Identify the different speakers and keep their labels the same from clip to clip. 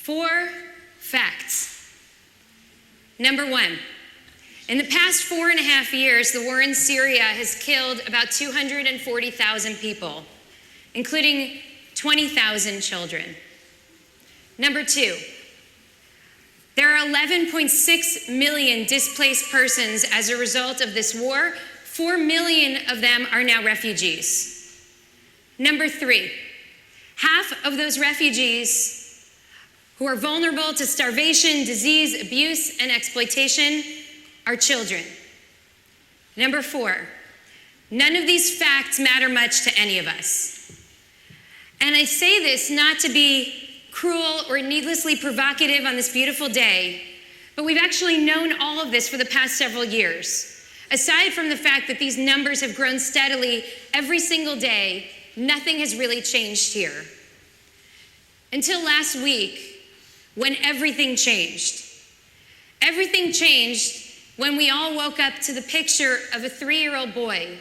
Speaker 1: 4 facts. Number 1, in the past 4.5 years, the war in Syria has killed about 240,000 people, including 20,000 children. Number 2, there are 11.6 million displaced persons as a result of this war. 4 million of them are now refugees. Number 3, half of those refugees who are vulnerable to starvation, disease, abuse, and exploitation are children. Number 4, none of these facts matter much to any of us. And I say this not to be cruel or needlessly provocative on this beautiful day, but we've actually known all of this for the past several years. Aside from the fact that these numbers have grown steadily every single day, nothing has really changed here. Until last week, when everything changed. Everything changed when we all woke up to the picture of a 3-year-old boy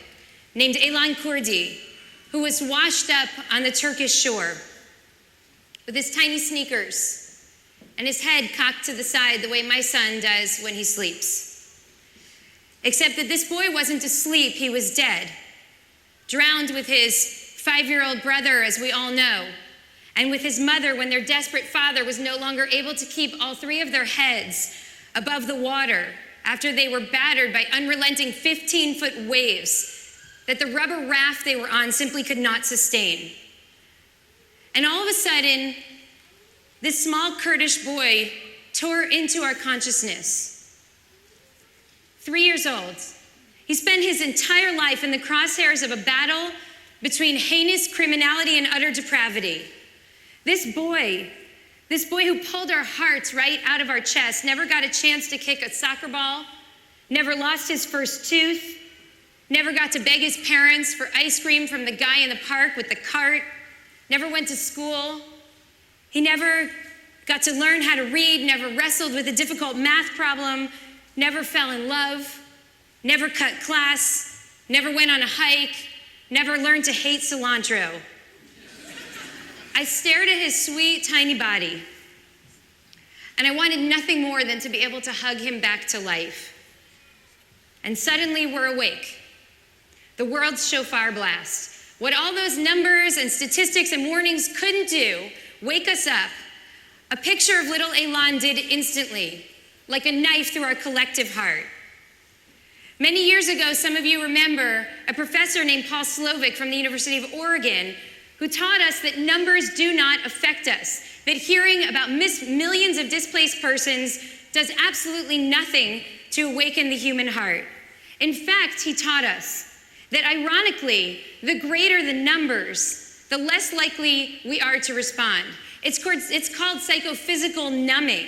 Speaker 1: named Elan Kurdi, who was washed up on the Turkish shore with his tiny sneakers and his head cocked to the side the way my son does when he sleeps. Except that this boy wasn't asleep, he was dead, drowned with his 5-year-old brother, as we all know, and with his mother when their desperate father was no longer able to keep all 3 of their heads above the water after they were battered by unrelenting 15-foot waves that the rubber raft they were on simply could not sustain. And all of a sudden, this small Kurdish boy tore into our consciousness. 3 years old. He spent his entire life in the crosshairs of a battle between heinous criminality and utter depravity. This boy who pulled our hearts right out of our chest, never got a chance to kick a soccer ball, never lost his first tooth, never got to beg his parents for ice cream from the guy in the park with the cart, never went to school. He never got to learn how to read, never wrestled with a difficult math problem, never fell in love, never cut class, never went on a hike, never learned to hate cilantro. I stared at his sweet, tiny body, and I wanted nothing more than to be able to hug him back to life. And suddenly we're awake. The world's shofar blast. What all those numbers and statistics and warnings couldn't do, wake us up, a picture of little Elan did instantly, like a knife through our collective heart. Many years ago, some of you remember a professor named Paul Slovic from the University of Oregon who taught us that numbers do not affect us, that hearing about millions of displaced persons does absolutely nothing to awaken the human heart. In fact, he taught us that ironically, the greater the numbers, the less likely we are to respond. It's called psychophysical numbing,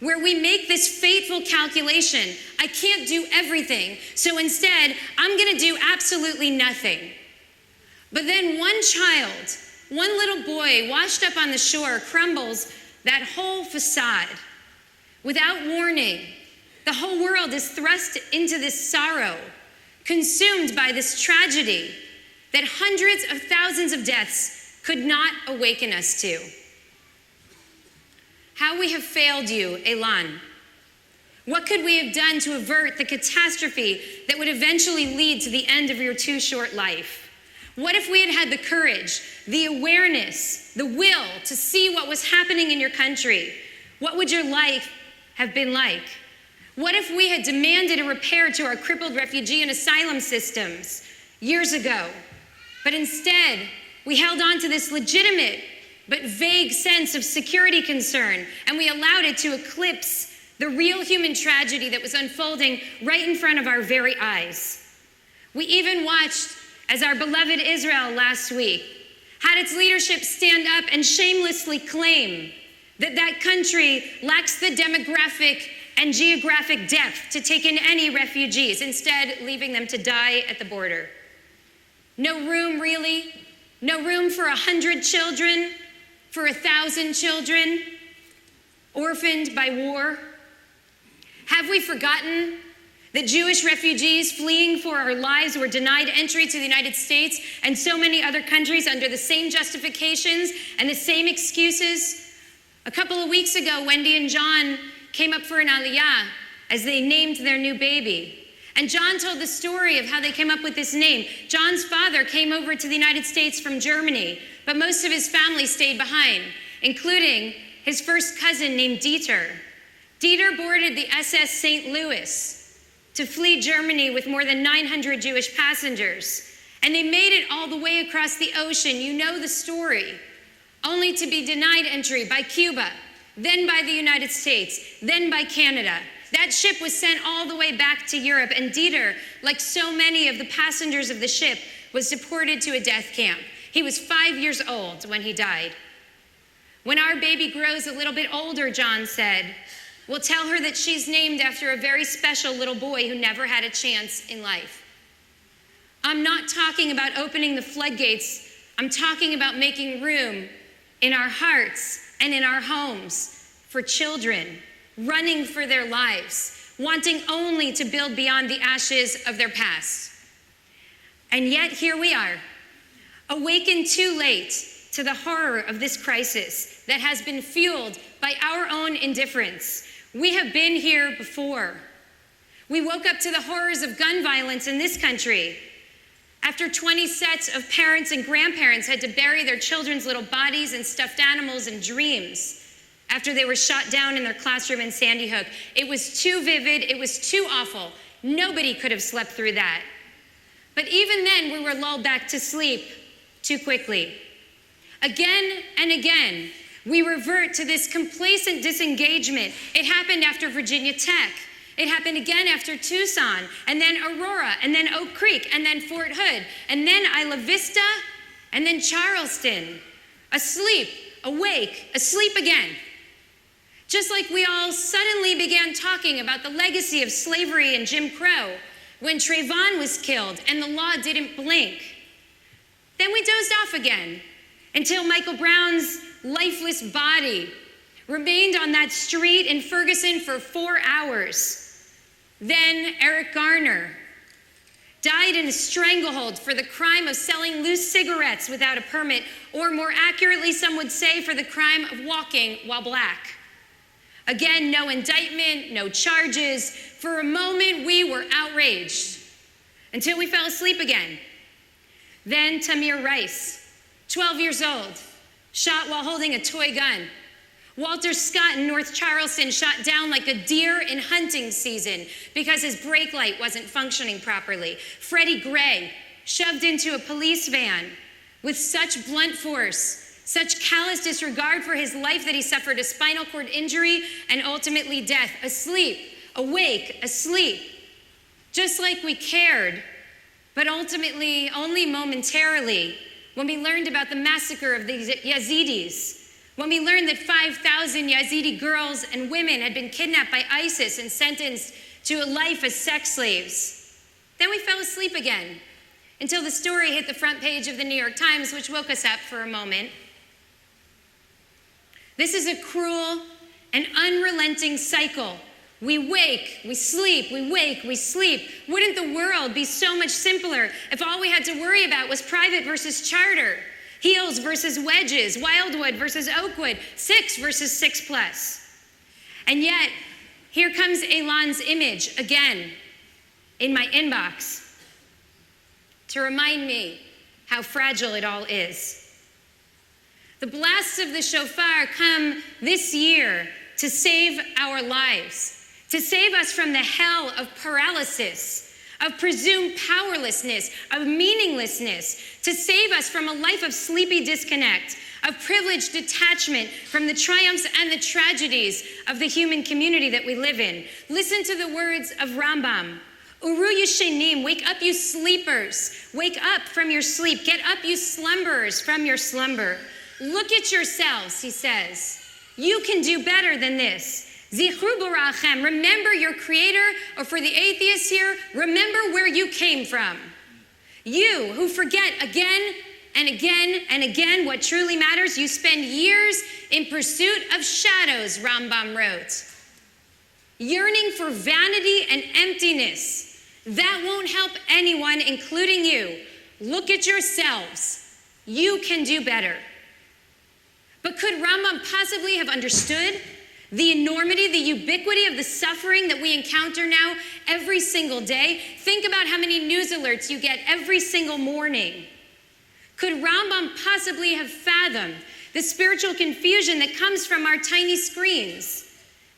Speaker 1: where we make this fateful calculation. I can't do everything, so instead, I'm gonna do absolutely nothing. But then one child, one little boy washed up on the shore crumbles that whole facade. Without warning, the whole world is thrust into this sorrow, consumed by this tragedy that hundreds of thousands of deaths could not awaken us to. How we have failed you, Elan. What could we have done to avert the catastrophe that would eventually lead to the end of your too short life? What if we had had the courage, the awareness, the will to see what was happening in your country? What would your life have been like? What if we had demanded a repair to our crippled refugee and asylum systems years ago? But instead, we held on to this legitimate but vague sense of security concern, and we allowed it to eclipse the real human tragedy that was unfolding right in front of our very eyes. We even watched as our beloved Israel last week had its leadership stand up and shamelessly claim that that country lacks the demographic and geographic depth to take in any refugees, instead leaving them to die at the border. No room, really? No room for 100 children, for 1,000 children, orphaned by war? Have we forgotten that Jewish refugees fleeing for our lives were denied entry to the United States and so many other countries under the same justifications and the same excuses? A couple of weeks ago, Wendy and John came up for an aliyah as they named their new baby. And John told the story of how they came up with this name. John's father came over to the United States from Germany, but most of his family stayed behind, including his first cousin named Dieter. Dieter boarded the SS St. Louis to flee Germany with more than 900 Jewish passengers. And they made it all the way across the ocean. You know the story. Only to be denied entry by Cuba, then by the United States, then by Canada. That ship was sent all the way back to Europe, and Dieter, like so many of the passengers of the ship, was deported to a death camp. He was 5 years old when he died. When our baby grows a little bit older, John said, we'll tell her that she's named after a very special little boy who never had a chance in life. I'm not talking about opening the floodgates. I'm talking about making room in our hearts and in our homes for children running for their lives, wanting only to build beyond the ashes of their past. And yet here we are, awakened too late to the horror of this crisis that has been fueled by our own indifference. We have been here before. We woke up to the horrors of gun violence in this country after 20 sets of parents and grandparents had to bury their children's little bodies and stuffed animals and dreams after they were shot down in their classroom in Sandy Hook. It was too vivid, it was too awful. Nobody could have slept through that. But even then, we were lulled back to sleep too quickly. Again and again, we revert to this complacent disengagement. It happened after Virginia Tech. It happened again after Tucson, and then Aurora, and then Oak Creek, and then Fort Hood, and then Isla Vista, and then Charleston. Asleep, awake, asleep again. Just like we all suddenly began talking about the legacy of slavery and Jim Crow when Trayvon was killed and the law didn't blink. Then we dozed off again until Michael Brown's lifeless body remained on that street in Ferguson for 4 hours. Then Eric Garner died in a stranglehold for the crime of selling loose cigarettes without a permit, or more accurately, some would say, for the crime of walking while black. Again, no indictment, no charges. For a moment, we were outraged until we fell asleep again. Then Tamir Rice, 12 years old, shot while holding a toy gun. Walter Scott in North Charleston shot down like a deer in hunting season because his brake light wasn't functioning properly. Freddie Gray shoved into a police van with such blunt force, such callous disregard for his life that he suffered a spinal cord injury and ultimately death. Asleep, awake, asleep. Just like we cared, but ultimately only momentarily, when we learned about the massacre of the Yazidis, when we learned that 5,000 Yazidi girls and women had been kidnapped by ISIS and sentenced to a life as sex slaves. Then we fell asleep again until the story hit the front page of the New York Times, which woke us up for a moment. This is a cruel and unrelenting cycle. We wake, we sleep, we wake, we sleep. Wouldn't the world be so much simpler if all we had to worry about was private versus charter, heels versus wedges, wildwood versus oakwood, 6 versus 6+. And yet, here comes Elon's image again in my inbox to remind me how fragile it all is. The blasts of the shofar come this year to save our lives, to save us from the hell of paralysis, of presumed powerlessness, of meaninglessness, to save us from a life of sleepy disconnect, of privileged detachment from the triumphs and the tragedies of the human community that we live in. Listen to the words of Rambam. Uru yishenim, wake up you sleepers, wake up from your sleep, get up you slumberers from your slumber. Look at yourselves, he says. You can do better than this. Zichru barachem, remember your creator, or for the atheists here, remember where you came from. You who forget again and again and again what truly matters, you spend years in pursuit of shadows, Rambam wrote. Yearning for vanity and emptiness. That won't help anyone, including you. Look at yourselves. You can do better. But could Rambam possibly have understood the enormity, the ubiquity of the suffering that we encounter now every single day? Think about how many news alerts you get every single morning. Could Rambam possibly have fathomed the spiritual confusion that comes from our tiny screens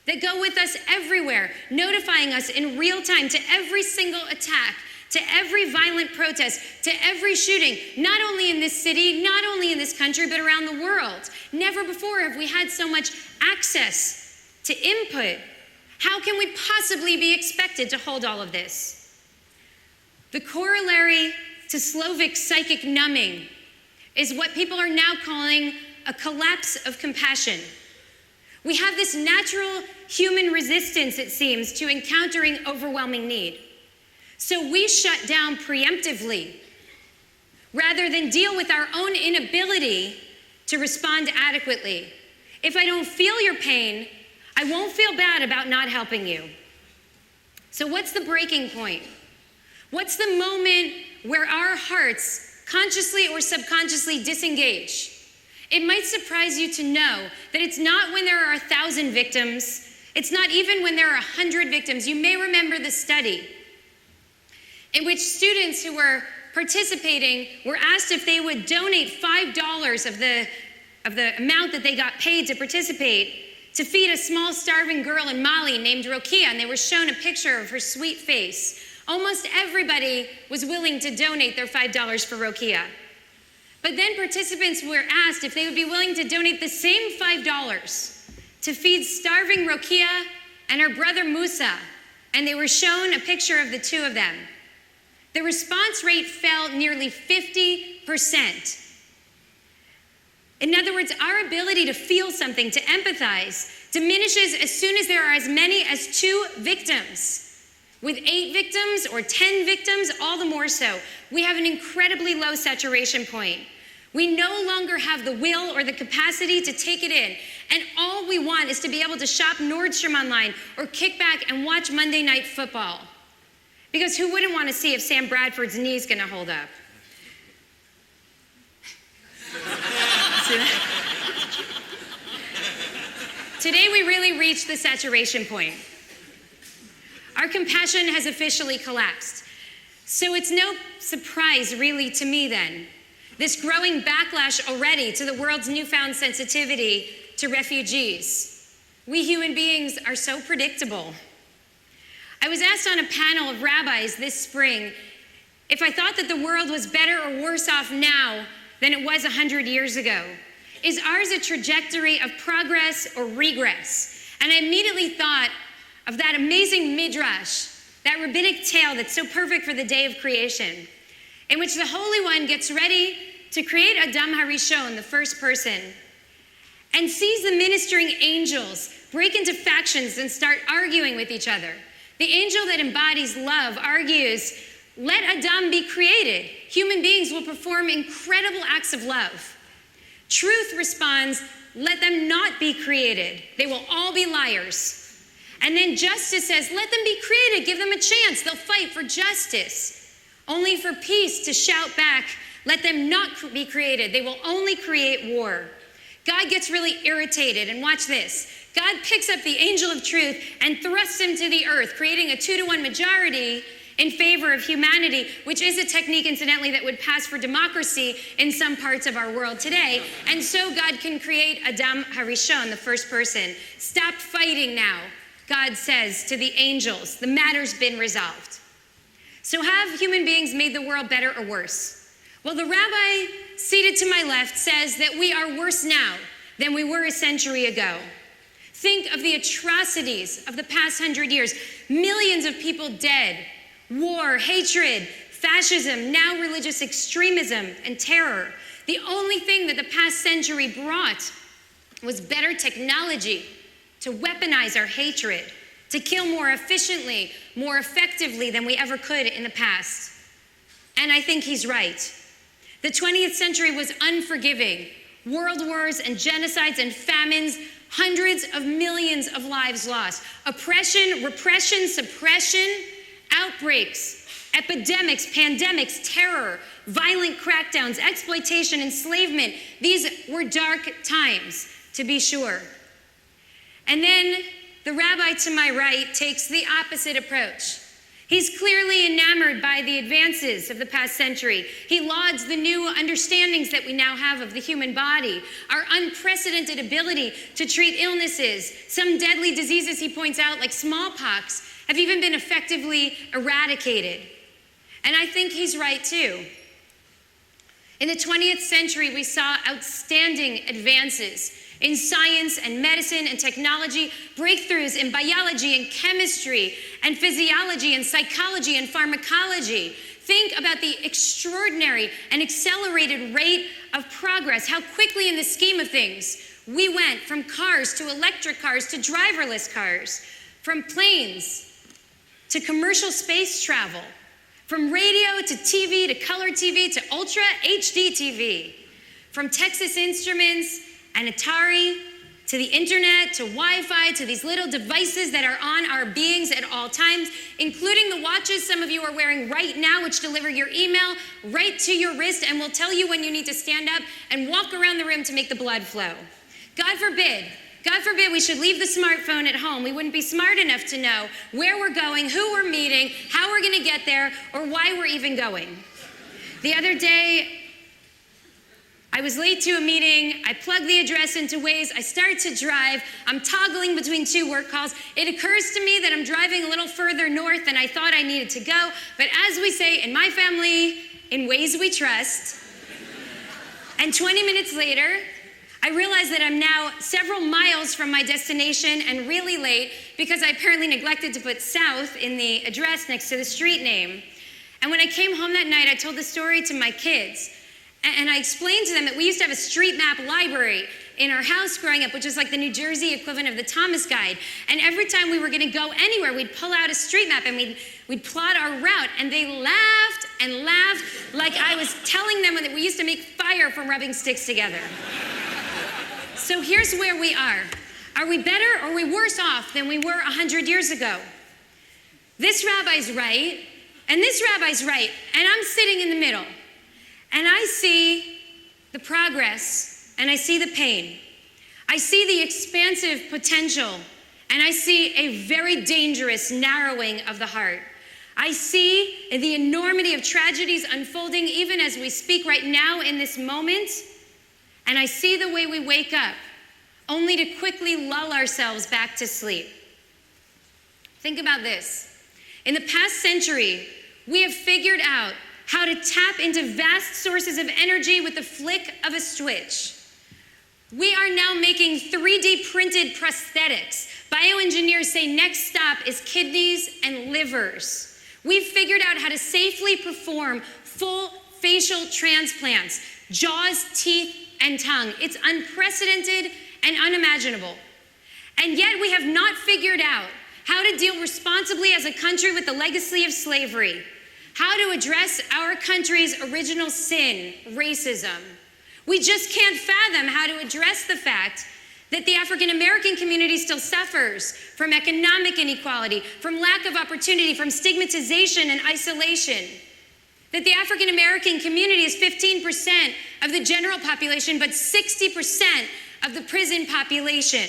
Speaker 1: that go with us everywhere, notifying us in real time to every single attack, to every violent protest, to every shooting, not only in this city, not only in this country, but around the world? Never before have we had so much access to input. How can we possibly be expected to hold all of this? The corollary to Slovic psychic numbing is what people are now calling a collapse of compassion. We have this natural human resistance, it seems, to encountering overwhelming need. So we shut down preemptively rather than deal with our own inability to respond adequately. If I don't feel your pain, I won't feel bad about not helping you. So what's the breaking point? What's the moment where our hearts consciously or subconsciously disengage? It might surprise you to know that it's not when there are 1,000 victims. It's not even when there are 100 victims. You may remember the study in which students who were participating were asked if they would donate $5 of the amount that they got paid to participate to feed a small starving girl in Mali named Rokia, and they were shown a picture of her sweet face. Almost everybody was willing to donate their $5 for Rokia. But then participants were asked if they would be willing to donate the same $5 to feed starving Rokia and her brother Musa, and they were shown a picture of the two of them. The response rate fell nearly 50%. In other words, our ability to feel something, to empathize, diminishes as soon as there are as many as 2 victims. With 8 victims or 10 victims, all the more so. We have an incredibly low saturation point. We no longer have the will or the capacity to take it in. And all we want is to be able to shop Nordstrom online or kick back and watch Monday Night Football. Because who wouldn't want to see if Sam Bradford's knee is going to hold up? See that? Today we really reached the saturation point. Our compassion has officially collapsed. So it's no surprise really to me then, this growing backlash already to the world's newfound sensitivity to refugees. We human beings are so predictable. I was asked on a panel of rabbis this spring if I thought that the world was better or worse off now than it was 100 years ago. Is ours a trajectory of progress or regress? And I immediately thought of that amazing midrash, that rabbinic tale that's so perfect for the day of creation, in which the Holy One gets ready to create Adam Harishon, the first person, and sees the ministering angels break into factions and start arguing with each other. The angel that embodies love argues, let Adam be created. Human beings will perform incredible acts of love. Truth responds, let them not be created. They will all be liars. And then justice says, let them be created. Give them a chance. They'll fight for justice. Only for peace to shout back, let them not be created. They will only create war. God gets really irritated, and watch this. God picks up the angel of truth and thrusts him to the earth, creating a 2-to-1 majority in favor of humanity, which is a technique, incidentally, that would pass for democracy in some parts of our world today. And so God can create Adam Harishon, the first person. Stop fighting now, God says to the angels. The matter's been resolved. So have human beings made the world better or worse? Well, the rabbi seated to my left says that we are worse now than we were a century ago. Think of the atrocities of the past 100 years. Millions of people dead. War, hatred, fascism, now religious extremism and terror. The only thing that the past century brought was better technology to weaponize our hatred, to kill more efficiently, more effectively than we ever could in the past. And I think he's right. The 20th century was unforgiving. World wars and genocides and famines, hundreds of millions of lives lost. Oppression, repression, suppression, outbreaks, epidemics, pandemics, terror, violent crackdowns, exploitation, enslavement. These were dark times, to be sure. And then the rabbi to my right takes the opposite approach. He's clearly enamored by the advances of the past century. He lauds the new understandings that we now have of the human body, our unprecedented ability to treat illnesses. Some deadly diseases, he points out, like smallpox, have even been effectively eradicated. And I think he's right too. In the 20th century, we saw outstanding advances in science and medicine and technology, breakthroughs in biology and chemistry and physiology and psychology and pharmacology. Think about the extraordinary and accelerated rate of progress, how quickly in the scheme of things we went from cars to electric cars to driverless cars, from planes to commercial space travel, from radio to TV to color TV to Ultra HD TV, from Texas Instruments and Atari to the internet to Wi-Fi to these little devices that are on our beings at all times, including the watches some of you are wearing right now, which deliver your email right to your wrist and will tell you when you need to stand up and walk around the room to make the blood flow. God forbid we should leave the smartphone at home. We wouldn't be smart enough to know where we're going, who we're meeting, how we're gonna get there, or why we're even going. The other day, I was late to a meeting. I plugged the address into Waze. I start to drive. I'm toggling between two work calls. It occurs to me that I'm driving a little further north than I thought I needed to go. But as we say in my family, in Waze we trust. And 20 minutes later, I realize that I'm now several miles from my destination and really late because I apparently neglected to put south in the address next to the street name. And when I came home that night, I told the story to my kids. And I explained to them that we used to have a street map library in our house growing up, which was like the New Jersey equivalent of the Thomas Guide. And every time we were gonna go anywhere, we'd pull out a street map and we'd plot our route. And they laughed and laughed like I was telling them that we used to make fire from rubbing sticks together. So here's where we are. Are we better or are we worse off than we were 100 years ago? This rabbi's right, and this rabbi's right, and I'm sitting in the middle. And I see the progress, and I see the pain. I see the expansive potential, and I see a very dangerous narrowing of the heart. I see the enormity of tragedies unfolding even as we speak right now in this moment, and I see the way we wake up, only to quickly lull ourselves back to sleep. Think about this. In the past century, we have figured out how to tap into vast sources of energy with the flick of a switch. We are now making 3D printed prosthetics. Bioengineers say next stop is kidneys and livers. We've figured out how to safely perform full facial transplants, jaws, teeth, and tongue. It's unprecedented and unimaginable. And yet we have not figured out how to deal responsibly as a country with the legacy of slavery. How to address our country's original sin, racism. We just can't fathom how to address the fact that the African American community still suffers from economic inequality, from lack of opportunity, from stigmatization and isolation. That the African American community is 15% of the general population, but 60% of the prison population.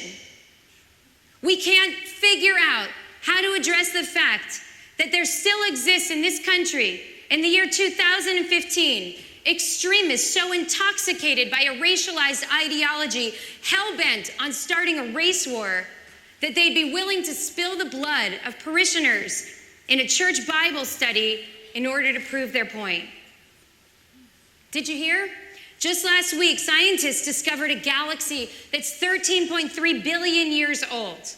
Speaker 1: We can't figure out how to address the fact that there still exists in this country, in the year 2015, extremists so intoxicated by a racialized ideology, hell-bent on starting a race war, that they'd be willing to spill the blood of parishioners in a church Bible study in order to prove their point. Did you hear? Just last week, scientists discovered a galaxy that's 13.3 billion years old.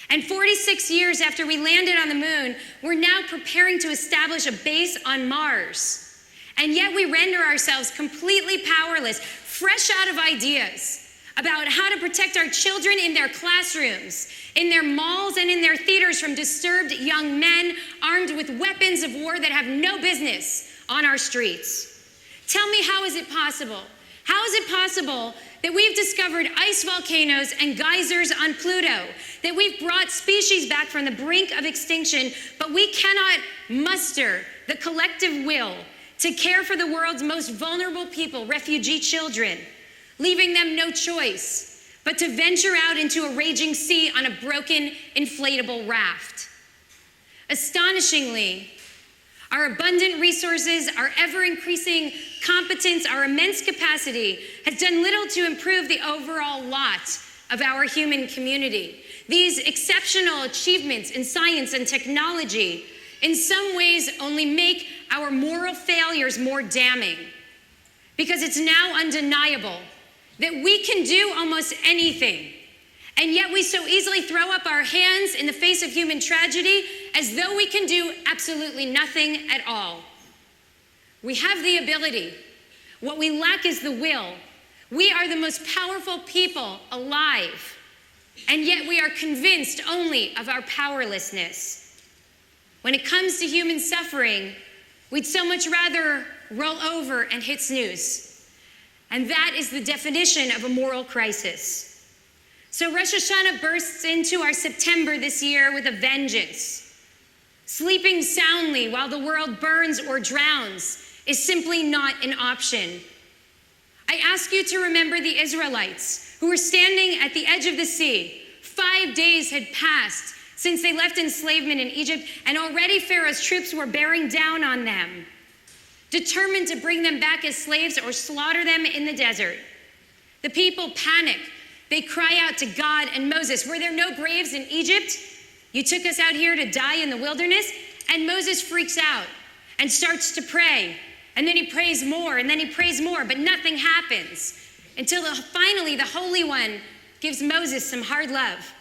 Speaker 1: And 46 years after we landed on the moon, we're now preparing to establish a base on Mars. And yet we render ourselves completely powerless, fresh out of ideas about how to protect our children in their classrooms, in their malls, and in their theaters from disturbed young men armed with weapons of war that have no business on our streets. Tell me, how is it possible? How is it possible that we've discovered ice volcanoes and geysers on Pluto, that we've brought species back from the brink of extinction, but we cannot muster the collective will to care for the world's most vulnerable people, refugee children, leaving them no choice but to venture out into a raging sea on a broken, inflatable raft. Astonishingly, our abundant resources, our ever-increasing competence, our immense capacity has done little to improve the overall lot of our human community. These exceptional achievements in science and technology in some ways only make our moral failures more damning, because it's now undeniable that we can do almost anything, and yet we so easily throw up our hands in the face of human tragedy as though we can do absolutely nothing at all. We have the ability. What we lack is the will. We are the most powerful people alive, and yet we are convinced only of our powerlessness. When it comes to human suffering, we'd so much rather roll over and hit snooze. And that is the definition of a moral crisis. So Rosh Hashanah bursts into our September this year with a vengeance. Sleeping soundly while the world burns or drowns is simply not an option. I ask you to remember the Israelites who were standing at the edge of the sea. 5 days had passed since they left enslavement in Egypt, and already Pharaoh's troops were bearing down on them, determined to bring them back as slaves or slaughter them in the desert. The people panic. They cry out to God and Moses, "Were there no graves in Egypt? You took us out here to die in the wilderness?" And Moses freaks out and starts to pray. And then he prays more, and then he prays more, but nothing happens until finally the Holy One gives Moses some hard love.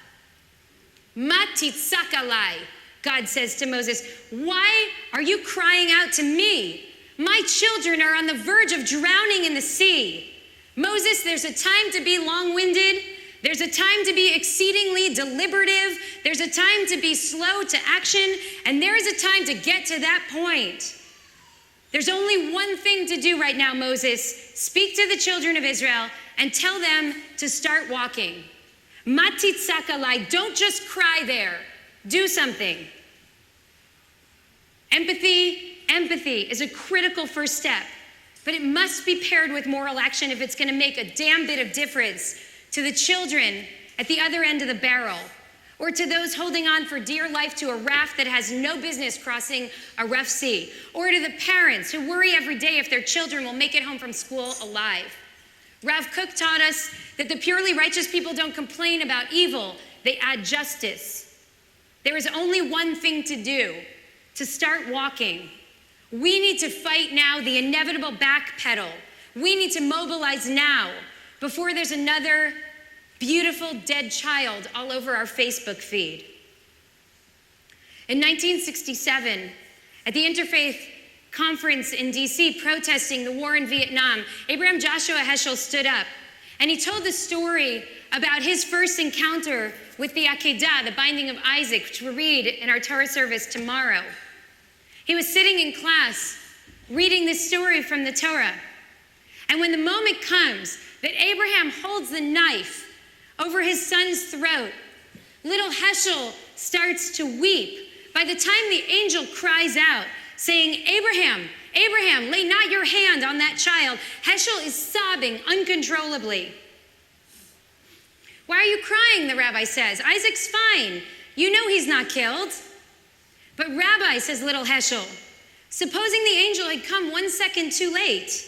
Speaker 1: "Ma titzak alai," God says to Moses, "Why are you crying out to me? My children are on the verge of drowning in the sea. Moses, there's a time to be long-winded. There's a time to be exceedingly deliberative. There's a time to be slow to action. And there is a time to get to that point. There's only one thing to do right now, Moses. Speak to the children of Israel and tell them to start walking. Ma titzak alai, don't just cry there. Do something." Empathy is a critical first step, but it must be paired with moral action if it's going to make a damn bit of difference to the children at the other end of the barrel, or to those holding on for dear life to a raft that has no business crossing a rough sea, or to the parents who worry every day if their children will make it home from school alive. Rav Kook taught us that the purely righteous people don't complain about evil, they add justice. There is only one thing to do: to start walking. We need to fight now the inevitable backpedal. We need to mobilize now before there's another beautiful dead child all over our Facebook feed. In 1967, at the Interfaith Conference in DC protesting the war in Vietnam, Abraham Joshua Heschel stood up and he told the story about his first encounter with the Akedah, the binding of Isaac, which we'll read in our Torah service tomorrow. He was sitting in class reading this story from the Torah. And when the moment comes that Abraham holds the knife over his son's throat, little Heschel starts to weep. By the time the angel cries out, saying, "Abraham, Abraham, lay not your hand on that child," Heschel is sobbing uncontrollably. "Why are you crying?" the rabbi says. "Isaac's fine. You know he's not killed." "But Rabbi," says little Heschel, "supposing the angel had come 1 second too late."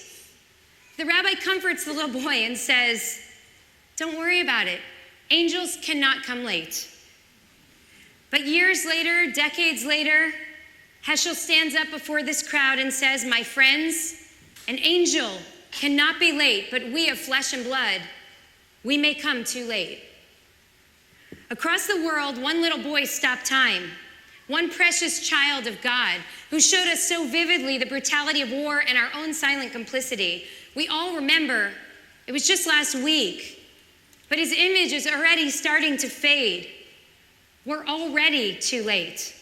Speaker 1: The rabbi comforts the little boy and says, "Don't worry about it. Angels cannot come late." But years later, decades later, Heschel stands up before this crowd and says, "My friends, an angel cannot be late, but we of flesh and blood, we may come too late." Across the world, one little boy stopped time. One precious child of God who showed us so vividly the brutality of war and our own silent complicity. We all remember, it was just last week, but his image is already starting to fade. We're already too late.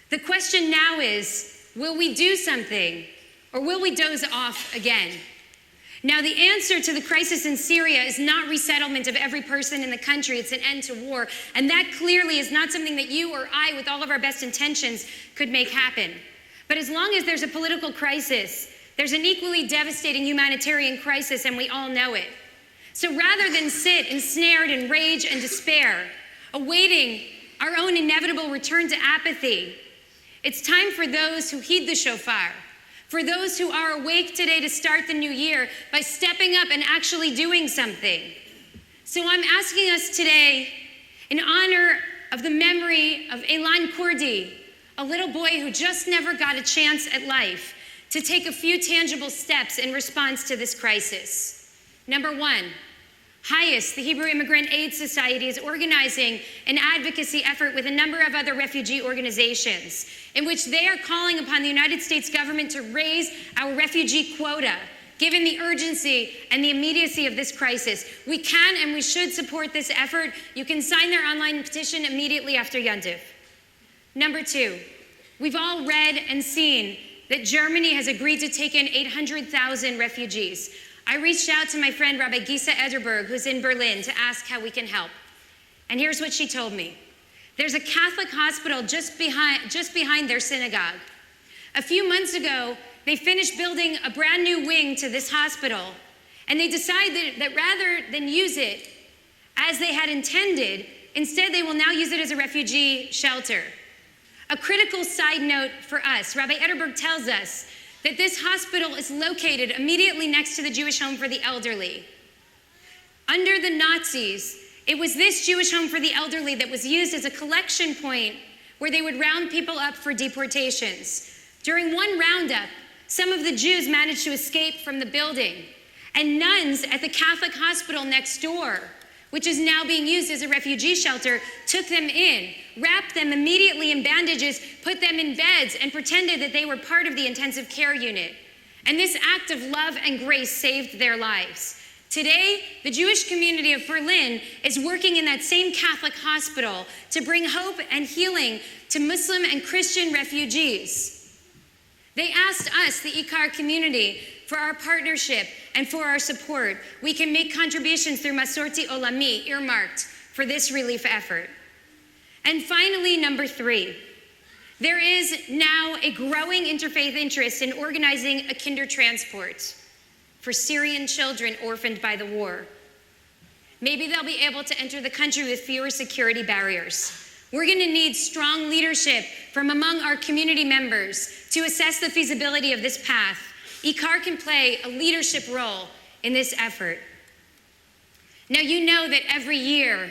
Speaker 1: The question now is, will we do something or will we doze off again? Now, the answer to the crisis in Syria is not resettlement of every person in the country. It's an end to war. And that clearly is not something that you or I, with all of our best intentions, could make happen. But as long as there's a political crisis, there's an equally devastating humanitarian crisis, and we all know it. So rather than sit ensnared in rage and despair, awaiting our own inevitable return to apathy, it's time for those who heed the shofar, for those who are awake today to start the new year by stepping up and actually doing something. So I'm asking us today, in honor of the memory of Elan Kurdi, a little boy who just never got a chance at life, to take a few tangible steps in response to this crisis. Number one, HIAS, the Hebrew Immigrant Aid Society, is organizing an advocacy effort with a number of other refugee organizations in which they are calling upon the United States government to raise our refugee quota, given the urgency and the immediacy of this crisis. We can and we should support this effort. You can sign their online petition immediately after Yontif. Number two, we've all read and seen that Germany has agreed to take in 800,000 refugees. I reached out to my friend Rabbi Gisa Ederberg, who's in Berlin, to ask how we can help. And here's what she told me. There's a Catholic hospital just behind their synagogue. A few months ago, they finished building a brand new wing to this hospital, and they decided that rather than use it as they had intended, instead they will now use it as a refugee shelter. A critical side note for us, Rabbi Ederberg tells us that this hospital is located immediately next to the Jewish home for the elderly. Under the Nazis, it was this Jewish home for the elderly that was used as a collection point where they would round people up for deportations. During one roundup, some of the Jews managed to escape from the building, and nuns at the Catholic hospital next door, which is now being used as a refugee shelter, took them in, wrapped them immediately in bandages, put them in beds, and pretended that they were part of the intensive care unit. And this act of love and grace saved their lives. Today, the Jewish community of Berlin is working in that same Catholic hospital to bring hope and healing to Muslim and Christian refugees. They asked us, the IKAR community, for our partnership and for our support. We can make contributions through Masorti Olami, earmarked for this relief effort. And finally, number three, there is now a growing interfaith interest in organizing a kinder transport for Syrian children orphaned by the war. Maybe they'll be able to enter the country with fewer security barriers. We're going to need strong leadership from among our community members to assess the feasibility of this path. IKAR can play a leadership role in this effort. Now, you know that every year,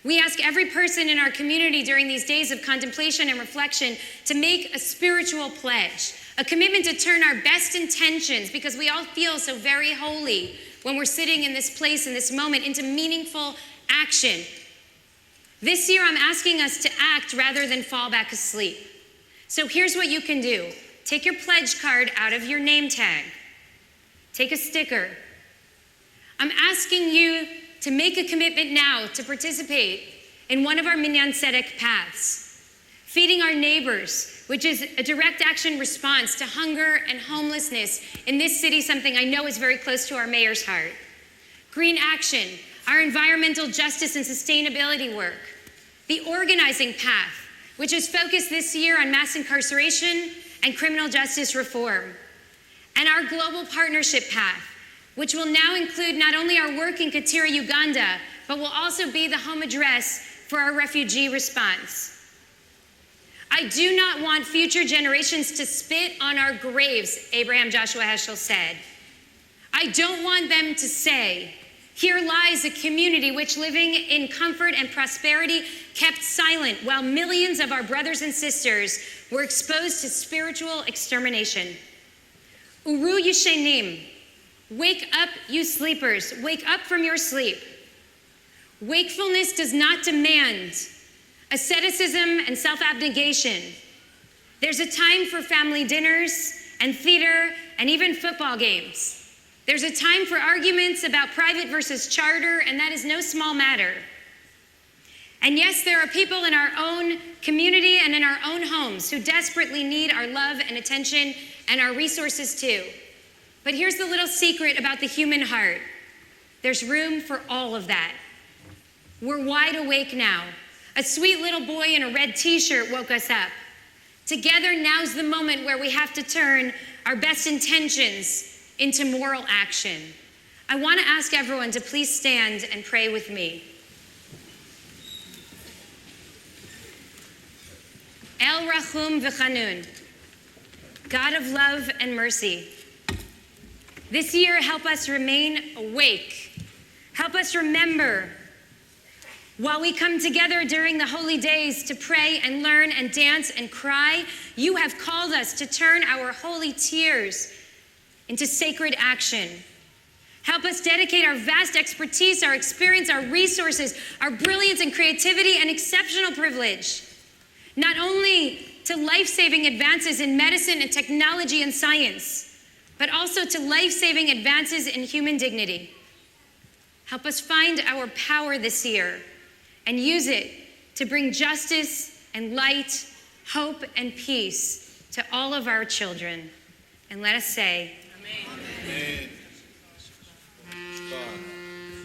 Speaker 1: we ask every person in our community during these days of contemplation and reflection to make a spiritual pledge, a commitment to turn our best intentions, because we all feel so very holy when we're sitting in this place, in this moment, into meaningful action. This year, I'm asking us to act rather than fall back asleep. So here's what you can do. Take your pledge card out of your name tag. Take a sticker. I'm asking you to make a commitment now to participate in one of our Minyan Tzedek paths. Feeding our neighbors, which is a direct action response to hunger and homelessness in this city, something I know is very close to our mayor's heart. Green Action, our environmental justice and sustainability work. The organizing path, which is focused this year on mass incarceration and criminal justice reform. And our global partnership path, which will now include not only our work in Katira, Uganda, but will also be the home address for our refugee response. I do not want future generations to spit on our graves, Abraham Joshua Heschel said. I don't want them to say, here lies a community which, living in comfort and prosperity, kept silent while millions of our brothers and sisters were exposed to spiritual extermination. Uru Yishenim, wake up, you sleepers, wake up from your sleep. Wakefulness does not demand asceticism and self-abnegation. There's a time for family dinners and theater and even football games. There's a time for arguments about private versus charter, and that is no small matter. And yes, there are people in our own community and in our own homes who desperately need our love and attention and our resources too. But here's the little secret about the human heart. There's room for all of that. We're wide awake now. A sweet little boy in a red t-shirt woke us up. Together, now's the moment where we have to turn our best intentions into moral action. I want to ask everyone to please stand and pray with me. El Rachum V'Chanun, God of love and mercy, this year help us remain awake. Help us remember while we come together during the holy days to pray and learn and dance and cry, you have called us to turn our holy tears into sacred action. Help us dedicate our vast expertise, our experience, our resources, our brilliance and creativity and exceptional privilege, not only to life-saving advances in medicine and technology and science, but also to life-saving advances in human dignity. Help us find our power this year and use it to bring justice and light, hope and peace to all of our children. And let us say, Amen. Amen.